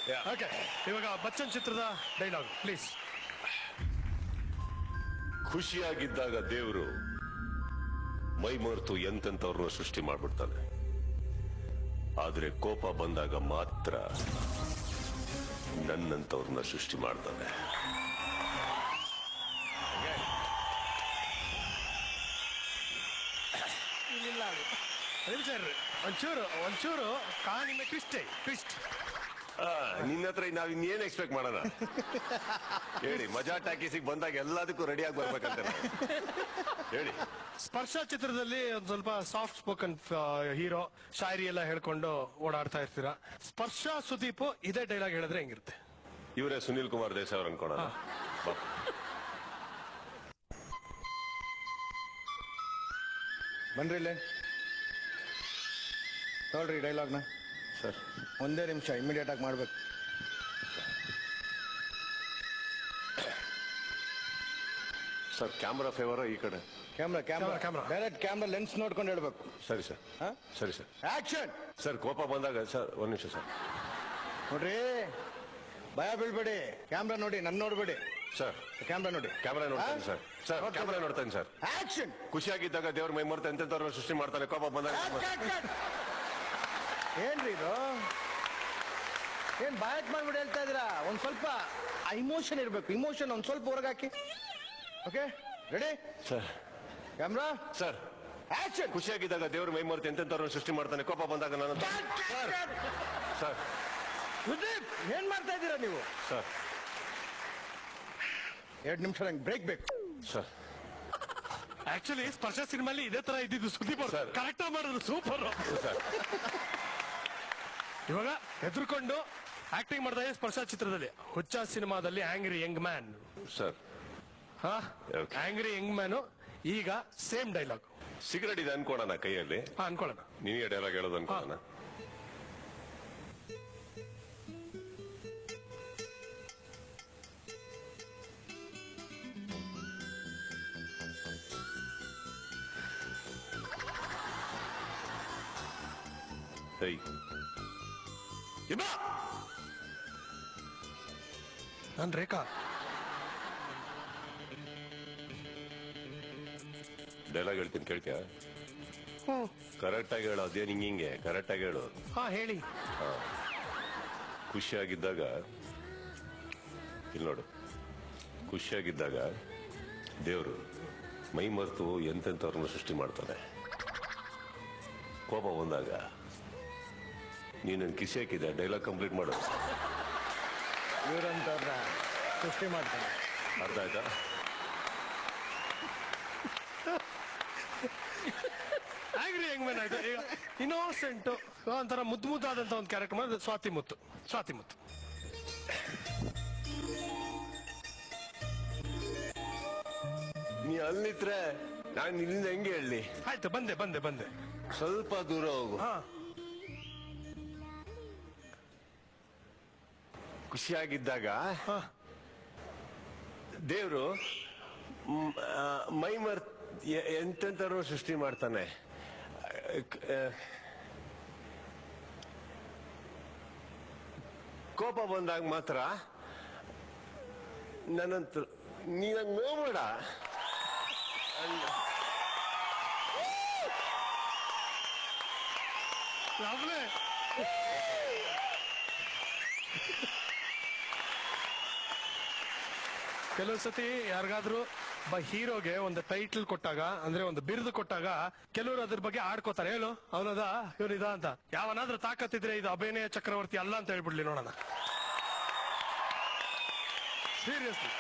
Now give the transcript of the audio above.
Okay, ಇವಾಗ ಬಚ್ಚನ್ ಚಿತ್ರದ dialogue please. ಖುಷಿಯಾಗಿದ್ದಾಗ ದೇವರು ಮೈ ಮರೆತು ಎಂತೆಂತವ್ರನ್ನ ಸೃಷ್ಟಿ ಮಾಡ್ಬಿಡ್ತಾನೆ. ಆದ್ರೆ ಕೋಪ ಬಂದಾಗ ಮಾತ್ರ ನನ್ನಂತವ್ರನ್ನ ಸೃಷ್ಟಿ ಮಾಡ್ತಾನೆ. ಒಂಚೂರು ಕಾಣಿನ ಟ್ವಿಸ್ಟ್. ನಿನ್ನ ಹತ್ರ ನಾವ್ ಇನ್ನೇನ್ ಎಕ್ಸ್ಪೆಕ್ಟ್ ಮಾಡೋಣ ಹೇಳಿ. ಮಜಾ ಟಾಕೀಸಿಗೆ ಬಂದಾಗ ಎಲ್ಲದಕ್ಕೂ ರೆಡಿ ಆಗಿ ಬರ್ಬೇಕಂತ ಹೇಳಿ. ಸ್ಪರ್ಶ ಚಿತ್ರದಲ್ಲಿ ಒಂದ್ ಸ್ವಲ್ಪ ಸಾಫ್ಟ್ ಸ್ಪೋಕನ್ ಹೀರೋ, ಶಾಯರಿ ಎಲ್ಲ ಹೇಳ್ಕೊಂಡು ಓಡಾಡ್ತಾ ಇರ್ತೀರಾ. ಸ್ಪರ್ಶ ಸುದೀಪ್ ಇದೇ ಡೈಲಾಗ್ ಹೇಳಿದ್ರೆ ಹೆಂಗಿರುತ್ತೆ? ಇವರೇ ಸುನೀಲ್ ಕುಮಾರ್ ದೇಸಾಯಿ ಅವ್ರು ಅನ್ಕೋಣ. ಬನ್ರಿ ಇಲ್ಲೇ ನೋಡ್ರಿ ಡೈಲಾಗ್ನ. ಸರ್ ಒಂದೇ ನಿಮಿಷ ಇಮಿಡಿಯೇಟ್ ಆಗಿ ಮಾಡ್ಬೇಕು. ಸರ್ ಕ್ಯಾಮ್ರಾ ಫೇವರ್ ಈ ಕಡೆ. ಕ್ಯಾಮ್ರಾ ಡೈರೆಕ್ಟ್ ಕ್ಯಾಮ್ರಾ ಲೆನ್ಸ್ ನೋಡ್ಕೊಂಡು ಹೇಳ್ಬೇಕು. ಸರಿ ಸರ್. ಸರಿ ಸರ್. ಆಕ್ಷನ್. ಸರ್ ಕೋಪ ಬಂದಾಗ ಸರ್ ಒಂದ್ ನಿಮಿಷ ಸರ್. ನೋಡ್ರಿ, ಭಯ ಬೀಳ್ಬೇಡಿ. ಕ್ಯಾಮ್ರಾ ನೋಡಿ, ನನ್ನ ನೋಡ್ಬೇಡಿ ಸರ್. ಕ್ಯಾಮ್ರಾ ನೋಡಿ. ಕ್ಯಾಮ್ರಾ ನೋಡ್ತಾನೆ ಸರ್. ಸರ್ ಕ್ಯಾಮ್ರಾ ನೋಡ್ತಾನೆ ಸರ್. ಆಕ್ಷನ್. ಖುಷಿಯಾಗಿದ್ದಾಗ ದೇವ್ರ ಮೈ ಮರ್ತ ಎಂತೆಂತವ್ರನ್ನ ಸೃಷ್ಟಿ ಮಾಡ್ತಾನೆ. ಕೋಪ ಬಂದಾಗ ಏನ್ರಿ ಇದು? ಏನ್ ಬಾಯಕ್ ಮಾಡ್ಬಿಟ್ಟು ಹೇಳ್ತಾ ಇದ್ದೀರಾ? ಒಂದ್ ಸ್ವಲ್ಪ ಇಮೋಷನ್ ಇರ್ಬೇಕು. ಇಮೋಷನ್ ಒಂದ್ ಸ್ವಲ್ಪ ಹೊರಗಾಕಿ. Okay, ready sir. Camera sir. Action. ಖುಷಿಯಾಗಿದ್ದಾಗ ದೇವ್ರ ಮೈ ಮರ್ತ ಎಂತೆಂತವ್ರನ್ನ ಸೃಷ್ಟಿ ಮಾಡ್ತಾನೆ. ಕೋಪ ಬಂದಾಗ ನಾನು ಸರ್. ಸುದೀಪ್, ಏನ್ ಮಾಡ್ತಾ ಇದ್ದೀರಾ ನೀವು? ಸರ್ 2 ನಿಮಿಷ ನಂಗೆ ಬ್ರೇಕ್ ಬೇಕು. ಸರ್ ಆಕ್ಚುಲಿ ಸ್ಪರ್ಶ ಸಿನಿಮಾಲಿ ಇದೇ ತರ ಇದ್ದಿದ್ದು. ಸುದೀಪ್ ಅವರು ಕರೆಕ್ಟ್ ಮಾಡಿದ್ರು, ಸೂಪರ್. ಸರ್ ಇವಾಗ ಹೆದರ್ಕೊಂಡು ಆಕ್ಟಿಂಗ್ ಮಾಡ್ತಾ ಇದೆ ಸ್ಪರ್ಶ ಚಿತ್ರದಲ್ಲಿ. ಹುಚ್ಚ ಸಿನಿಮಾದಲ್ಲಿ angry Young man. Sir angry Young man ಈಗ ಸೇಮ್ ಡೈಲಾಗ್. ಸಿಗರೇಟ್ ಇದೆ ಅನ್ಕೋಣ ಕೈಯಲ್ಲಿ. ಅನ್ಕೊಳ್ಳೋಣ. ನೀವೇ ಡೈಲಾಗ್ ಹೇಳೋದು ಅನ್ಕೋಣ. ನಾನ್ ರೇಖಾ. ಡೈಲಾಗ್ ಹೇಳ್ತೀನಿ ಕೇಳ್ತೀಯ? ಕರೆಕ್ಟ್ ಆಗಿ ಹೇಳು. ಅದೇನು ಹಿಂಗೆ ಕರೆಕ್ಟ್ ಆಗಿ ಹೇಳು. ಹೇಳಿ. ಖುಷಿಯಾಗಿದ್ದಾಗ ಇಲ್ಲಿ ನೋಡು. ಖುಷಿಯಾಗಿದ್ದಾಗ ದೇವರು ಮೈ ಮರೆತು ಎಂತೆಂತವ್ರನ್ನ ಸೃಷ್ಟಿ ಮಾಡ್ತಾನೆ. ಕೋಪ ಬಂದಾಗ ನೀನು ಕಿಸಿ ಹಾಕಿದ್ದೆ. ಡೈಲಾಗ್ ಕಂಪ್ಲೀಟ್ ಮಾಡು. ಇವರಂತವ್ರನ್ನ ಸೃಷ್ಟಿ ಮಾಡ್ತಾನೆ. ಅರ್ಥ ಆಯ್ತಾ? ಆಂಗ್ರಿ ಯಂಗ್ ಮ್ಯಾನ್ ಆಯ್ತು. ಈಗ ಇನ್ನೋಸೆಂಟ್ ಒಂಥರ ಮುದ್ದಾದಂತ ಒಂದು ಕ್ಯಾರೆಕ್ಟರ್ ಮಾಡಿದ್ರೆ ಸ್ವಾತಿ ಮುತ್ತು. ನೀ ಅಲ್ಲಿದ್ರೆ ನಾನು ಇಲ್ಲಿಂದ ಹೆಂಗೆ ಹೇಳಿ? ಆಯ್ತು, ಬಂದೆ. ಸ್ವಲ್ಪ ದೂರ ಹೋಗು. ಖುಷಿಯಾಗಿದ್ದಾಗ ದೇವ್ರು ಮೈ ಮರ್ತ್ ಎಂತೆಂತವ್ರು ಸೃಷ್ಟಿ ಮಾಡ್ತಾನೆ. ಕೋಪ ಬಂದಾಗ ಮಾತ್ರ ನನ್ನಂತ ನೀನಂಗ್ ನೋಡ್ಬೇಡ. ಕೆಲವು ಸತಿ ಯಾರಿಗಾದ್ರೂ ಹೀರೋಗೆ ಒಂದು ಟೈಟಲ್ ಕೊಟ್ಟಾಗ, ಅಂದ್ರೆ ಒಂದು ಬಿರುದು ಕೊಟ್ಟಾಗ, ಕೆಲವರು ಅದ್ರ ಬಗ್ಗೆ ಆಡ್ಕೋತಾರೆ. ಹೇಳು ಅವನದ ಇವನಿದ ಅಂತ. ಯಾವನಾದ್ರೂ ತಾಕತ್ತಿದ್ರೆ ಇದು ಅಭಿನಯ ಚಕ್ರವರ್ತಿ ಅಲ್ಲ ಅಂತ ಹೇಳ್ಬಿಡ್ಲಿ ನೋಡೋಣ. ಸೀರಿಯಸ್ಲಿ.